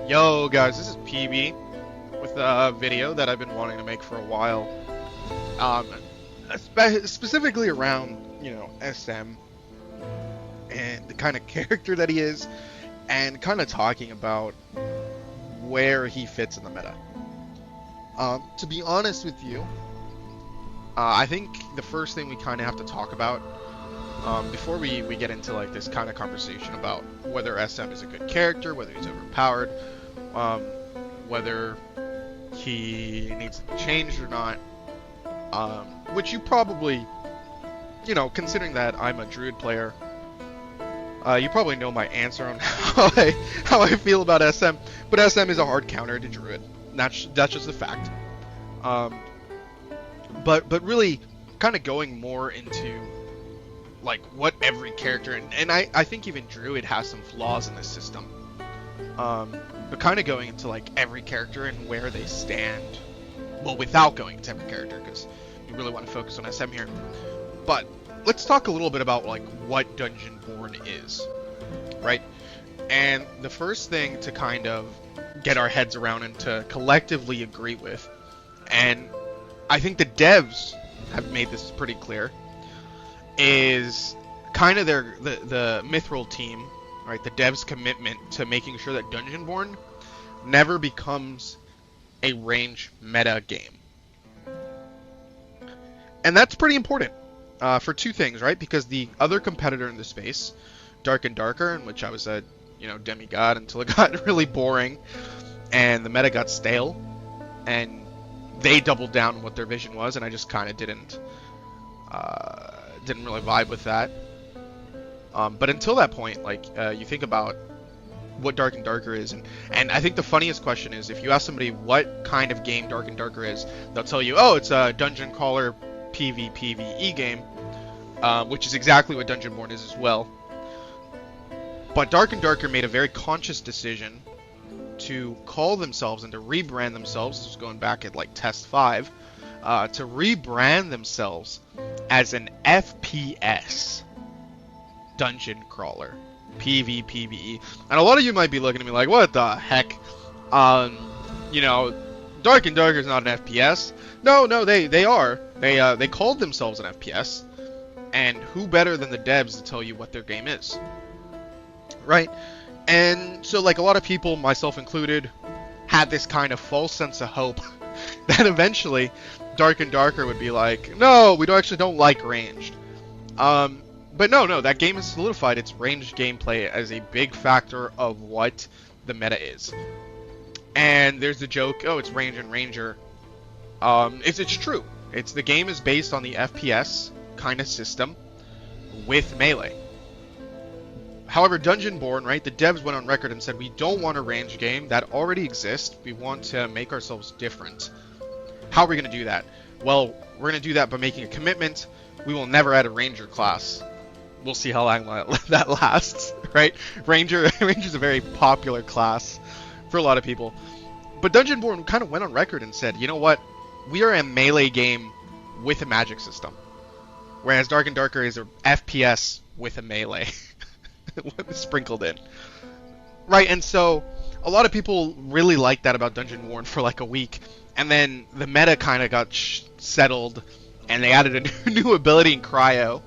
Yo guys, this is PB with a video that I've been wanting to make for a while. Um, Specifically around, SM and the kind of character that he is, and kind of talking about where he fits in the meta. To be honest with you, I think the first thing we kind of have to talk about before we get into like this kind of conversation about whether SM is a good character, whether he's overpowered, whether he needs to be changed or not, which you probably, considering that I'm a Druid player, you probably know my answer on how I feel about SM. But SM is a hard counter to Druid. That's just a fact. But really, kind of going more into like what every character and I think even Druid has some flaws in this system. But kind of going into like every character and where they stand. Well, without going into every character, because we really want to focus on SM here. But let's talk a little bit about like what Dungeonborne is, right? And the first thing to kind of get our heads around and to collectively agree with, and I think the devs have made this pretty clear, is kind of the Mithril team, right? The devs' commitment to making sure that Dungeonborne never becomes a range meta game. And that's pretty important for two things, right? Because the other competitor in the space, Dark and Darker, in which I was a demigod until it got really boring and the meta got stale, and they doubled down on what their vision was, and I just kind of didn't really vibe with that. But until that point, like you think about what Dark and Darker is, and I think the funniest question is if you ask somebody what kind of game Dark and Darker is, they'll tell you, oh, it's a dungeon crawler PvPvE game, which is exactly what Dungeonborne is as well. But Dark and Darker made a very conscious decision to call themselves and to rebrand themselves, this was going back at like Test 5, to rebrand themselves as an FPS dungeon crawler, PvPvE. And a lot of you might be looking at me like, what the heck? Dark and Darker is not an FPS. No, they are. They called themselves an FPS. And who better than the devs to tell you what their game is? Right? And so like a lot of people, myself included, had this kind of false sense of hope that eventually Dark and Darker would be like, no, we don't like ranged. But no, that game has solidified its ranged gameplay as a big factor of what the meta is. And there's the joke, oh, it's range and ranger. It's true. The game is based on the FPS kind of system with melee. However, Dungeonborne, right, the devs went on record and said, we don't want a range game. That already exists. We want to make ourselves different. How are we going to do that? Well, we're going to do that by making a commitment. We will never add a ranger class. We'll see how long that lasts, right? Ranger's a very popular class for a lot of people. But Dungeonborne kind of went on record and said, you know what? We are a melee game with a magic system. Whereas Dark and Darker is an FPS with a melee sprinkled in. Right, and so a lot of people really liked that about Dungeonborne for like a week. And then the meta kind of got settled, and they added a new ability in Cryo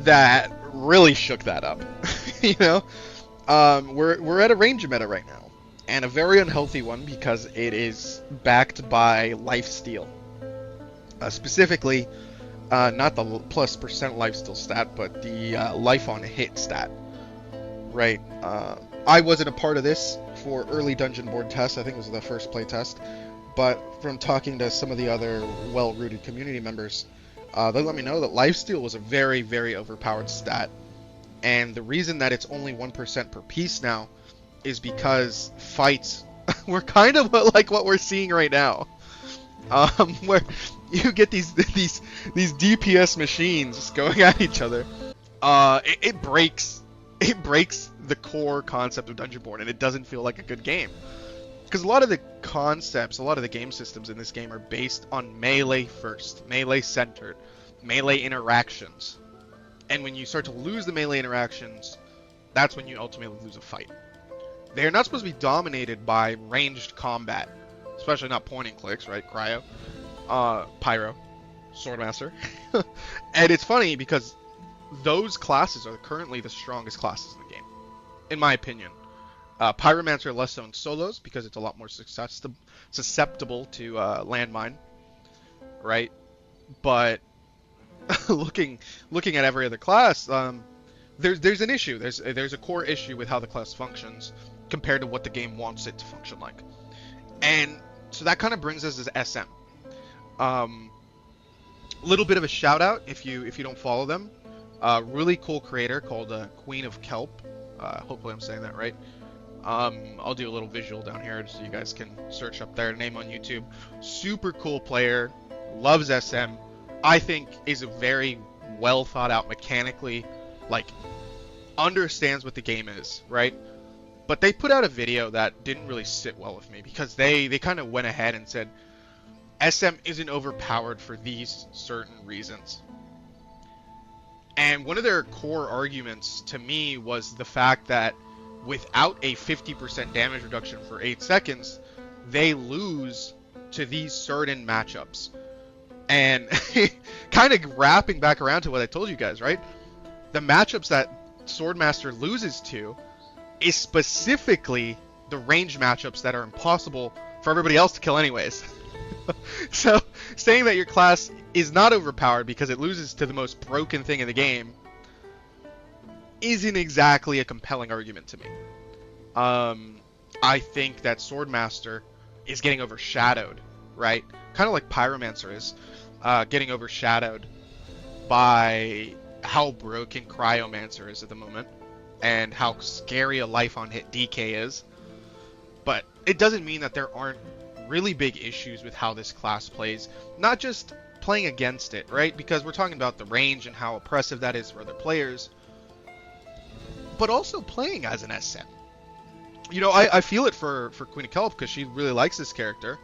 that really shook that up. We're at a range meta right now, and a very unhealthy one because it is backed by lifesteal. Specifically, not the plus percent lifesteal stat, but the life on hit stat. Right. I wasn't a part of this for early Dungeonborne tests. I think it was the first play test. But from talking to some of the other well-rooted community members, they let me know that lifesteal was a very, very overpowered stat. And the reason that it's only 1% per piece now is because fights were kind of like what we're seeing right now. Where you get these DPS machines just going at each other. It breaks the core concept of Dungeonborne, and it doesn't feel like a good game. Because a lot of the concepts, a lot of the game systems in this game are based on melee first, melee centered, melee interactions. And when you start to lose the melee interactions, that's when you ultimately lose a fight. They're not supposed to be dominated by ranged combat, especially not point and clicks, right? Cryo, Pyro, Swordmaster. And it's funny because those classes are currently the strongest classes in the game, in my opinion. Pyromancer less so in solos because it's a lot more susceptible to landmine, right? But looking at every other class, there's an issue. There's a core issue with how the class functions compared to what the game wants it to function like. And so that kind of brings us to SM. Little bit of a shout out if you don't follow them. Really cool creator called Queen of Kelp. Hopefully I'm saying that right. I'll do a little visual down here so you guys can search up their name on YouTube. Super cool player, loves SM. I think is a very well thought out mechanically, like understands what the game is, right? But they put out a video that didn't really sit well with me because they kind of went ahead and said SM isn't overpowered for these certain reasons. And one of their core arguments to me was the fact that without a 50% damage reduction for 8 seconds, they lose to these certain matchups. And kind of wrapping back around to what I told you guys, right? The matchups that Swordmaster loses to is specifically the range matchups that are impossible for everybody else to kill anyways. So saying that your class is not overpowered because it loses to the most broken thing in the game isn't exactly a compelling argument to me. I think that Swordmaster is getting overshadowed, right? Kind of like Pyromancer is getting overshadowed by how broken Cryomancer is at the moment and how scary a life on hit DK is. But it doesn't mean that there aren't really big issues with how this class plays, not just playing against it, right? Because we're talking about the range and how oppressive that is for other players, but also playing as an SM. You know, I feel it for Queen of Kelp because she really likes this character,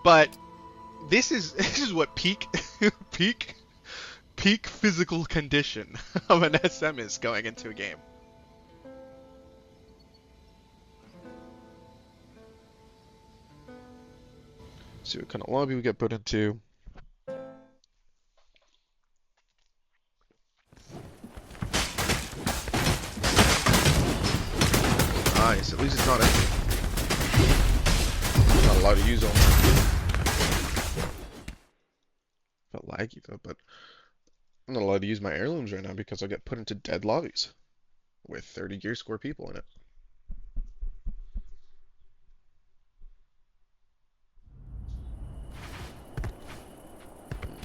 but this is what peak physical condition of an SM is going into a game. See what kind of lobby we get put into. Nice, at least it's not empty. Not allowed to use them. Felt laggy though, but I'm not allowed to use my heirlooms right now because I'll get put into dead lobbies with 30 gear score people in it.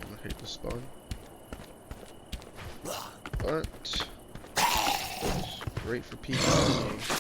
I hate the spawn. But it's great for PvP.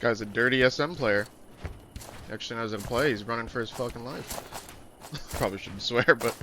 guy's a dirty SM player. He actually knows how to play. He's running for his fucking life. Probably shouldn't swear, but...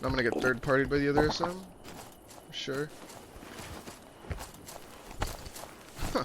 I'm gonna get third-partied by the other SM. For sure. Huh.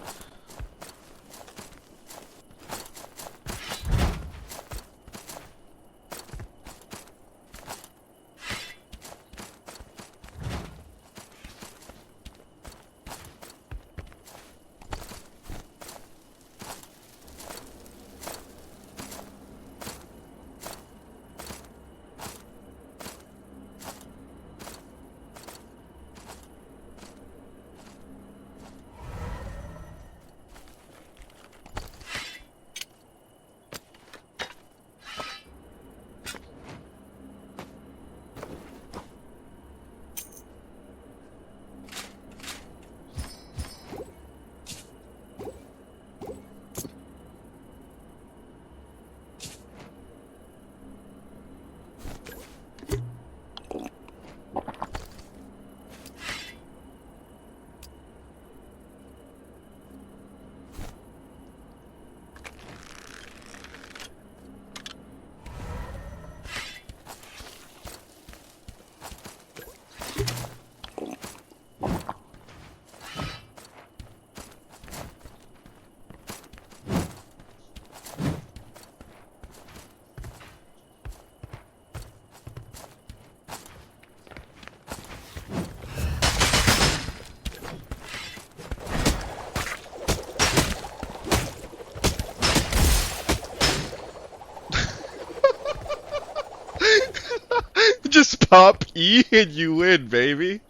Just pop E and you win, baby.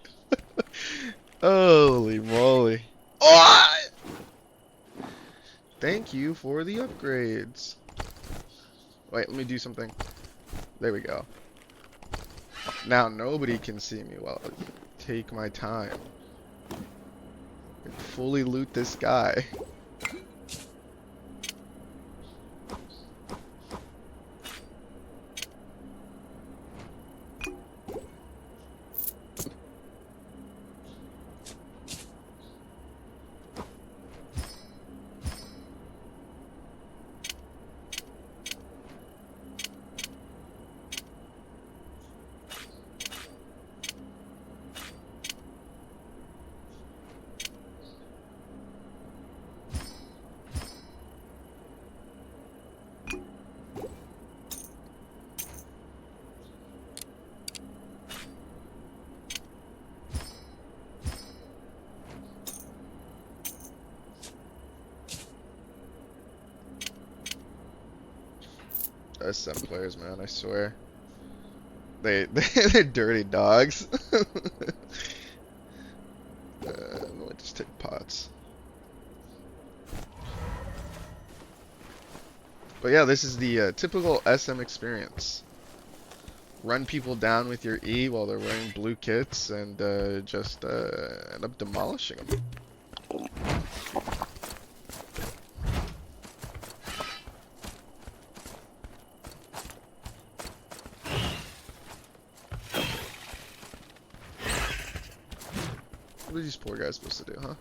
Holy moly. Oh! Thank you for the upgrades. Wait, let me do something. There we go. Now nobody can see me while I take my time and fully loot this guy. SM players, man, I swear. They're dirty dogs. Let me just take pots. But yeah, this is the typical SM experience. Run people down with your E while they're wearing blue kits and just end up demolishing them. What are these poor guys supposed to do, huh?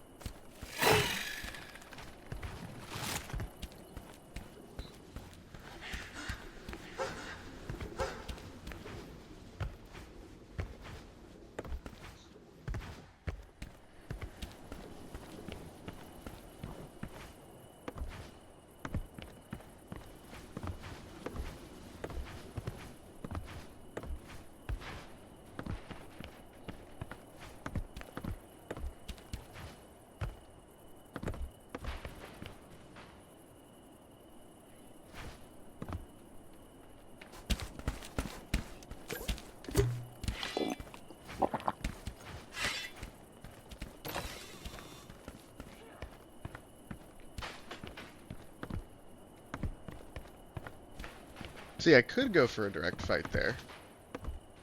See, I could go for a direct fight there,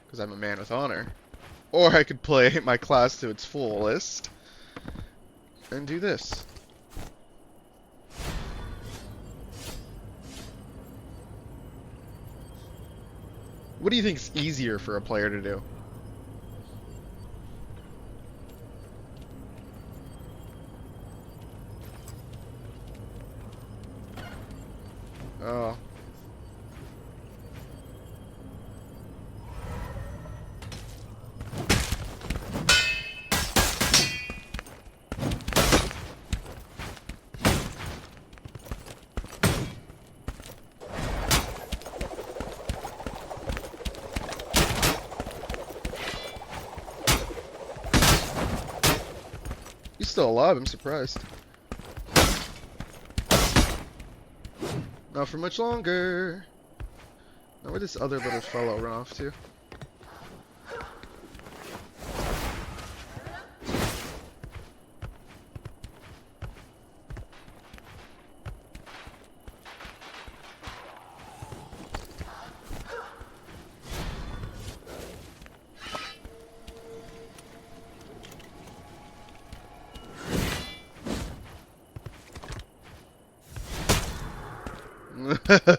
because I'm a man with honor. Or I could play my class to its fullest and do this. What do you think is easier for a player to do? Oh. He's still alive, I'm surprised. Not for much longer. Now where'd this other little fellow run off to?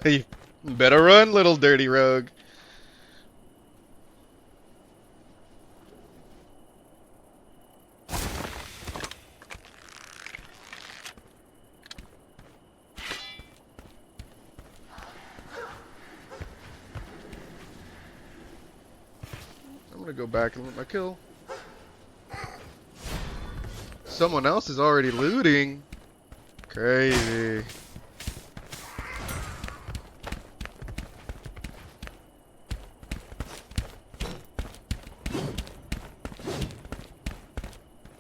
You better run, little dirty rogue. I'm gonna go back and loot my kill. Someone else is already looting. Crazy.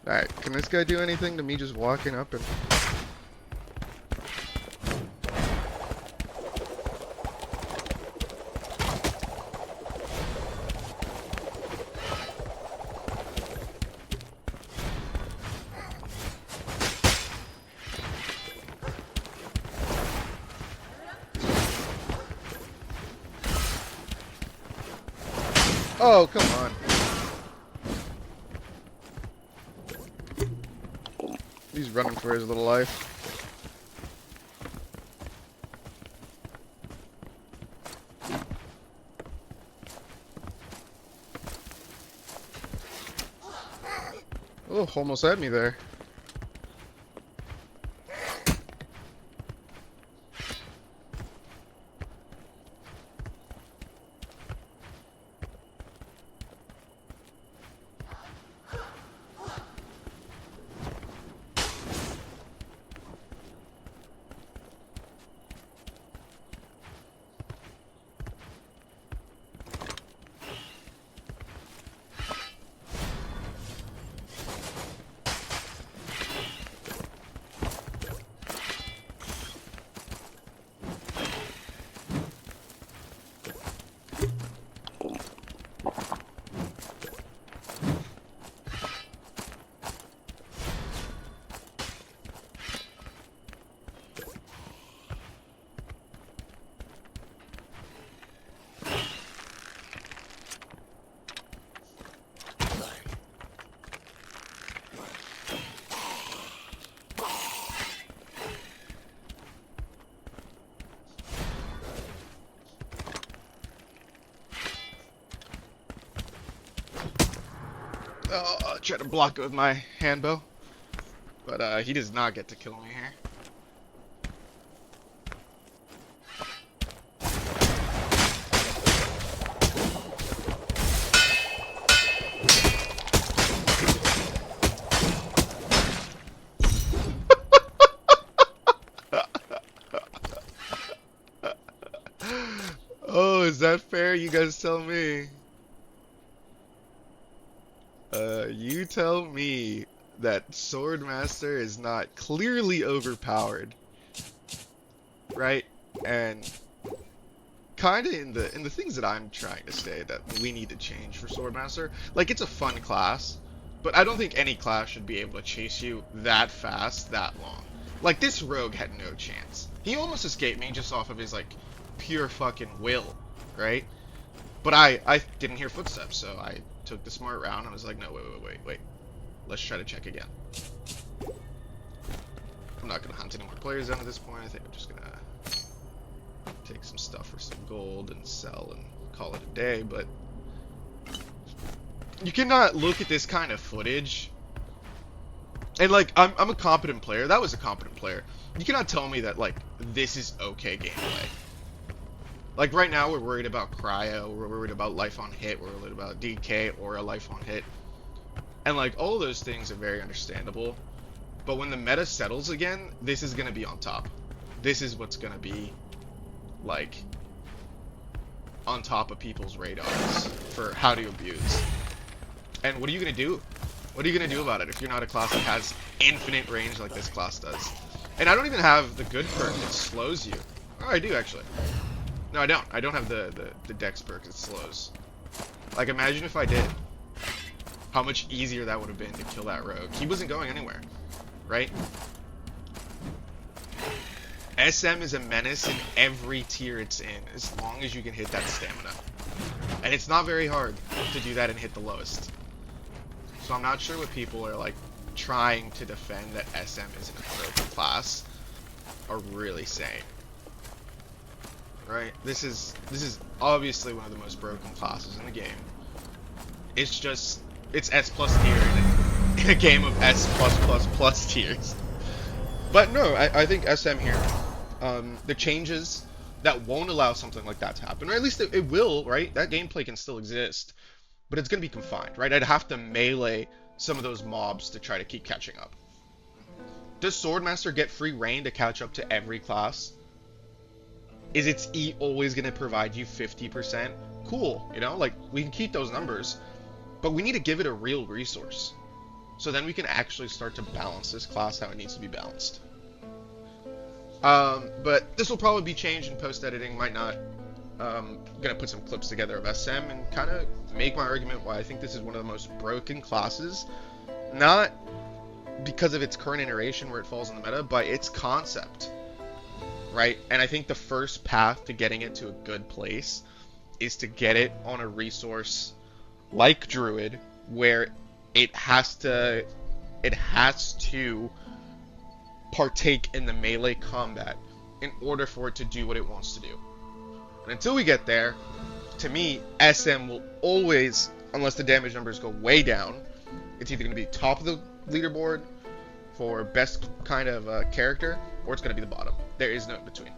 Alright, can this guy do anything to me just walking up and... Oh, come on. He's running for his little life. Oh, almost had me there. Oh, I tried to block it with my handbow, but he does not get to kill me here. Oh, is that fair? You guys tell me. You tell me that Swordmaster is not clearly overpowered, right? And kind of in the things that I'm trying to say that we need to change for Swordmaster. Like, it's a fun class, but I don't think any class should be able to chase you that fast, that long. Like, this rogue had no chance. He almost escaped me just off of his, like, pure fucking will, right? But I didn't hear footsteps, so I took the smart route and I was like, no, wait. Let's try to check again. I'm not gonna hunt any more players down at this point. I think I'm just gonna take some stuff for some gold and sell and call it a day, but you cannot look at this kind of footage and like I'm a competent player. That was a competent player. You cannot tell me that like this is okay gameplay. Like right now we're worried about cryo, we're worried about life on hit, we're worried about DK or a life on hit. And like all of those things are very understandable. But when the meta settles again, this is gonna be on top. This is what's gonna be like on top of people's radars for how to abuse. And what are you gonna do? What are you gonna do about it if you're not a class that has infinite range like this class does? And I don't even have the good perk that slows you. Oh, I do actually. No, I don't. I don't have the dex perk that slows. Like imagine if I did. How much easier that would have been to kill that rogue. He wasn't going anywhere, right? SM is a menace in every tier it's in, as long as you can hit that stamina. And it's not very hard to do that and hit the lowest. So I'm not sure what people are like trying to defend that SM isn't a broken class are really saying. Right? This is obviously one of the most broken classes in the game. It's just it's S plus tier in a game of S plus tiers. But no, I think SM here, the changes that won't allow something like that to happen, or at least it will, right? That gameplay can still exist, but it's going to be confined, right? I'd have to melee some of those mobs to try to keep catching up. Does Swordmaster get free reign to catch up to every class? Is its E always going to provide you 50%? Cool, you know, like we can keep those numbers, but we need to give it a real resource. So then we can actually start to balance this class how it needs to be balanced. But this will probably be changed in post-editing, might not. Gonna put some clips together of SM and kind of make my argument why I think this is one of the most broken classes. Not because of its current iteration where it falls in the meta, but its concept. Right? And I think the first path to getting it to a good place is to get it on a resource like Druid, where it has to partake in the melee combat in order for it to do what it wants to do. And until we get there, to me, SM will always, unless the damage numbers go way down, it's either going to be top of the leaderboard for best kind of character, or it's going to be the bottom. There is no in between.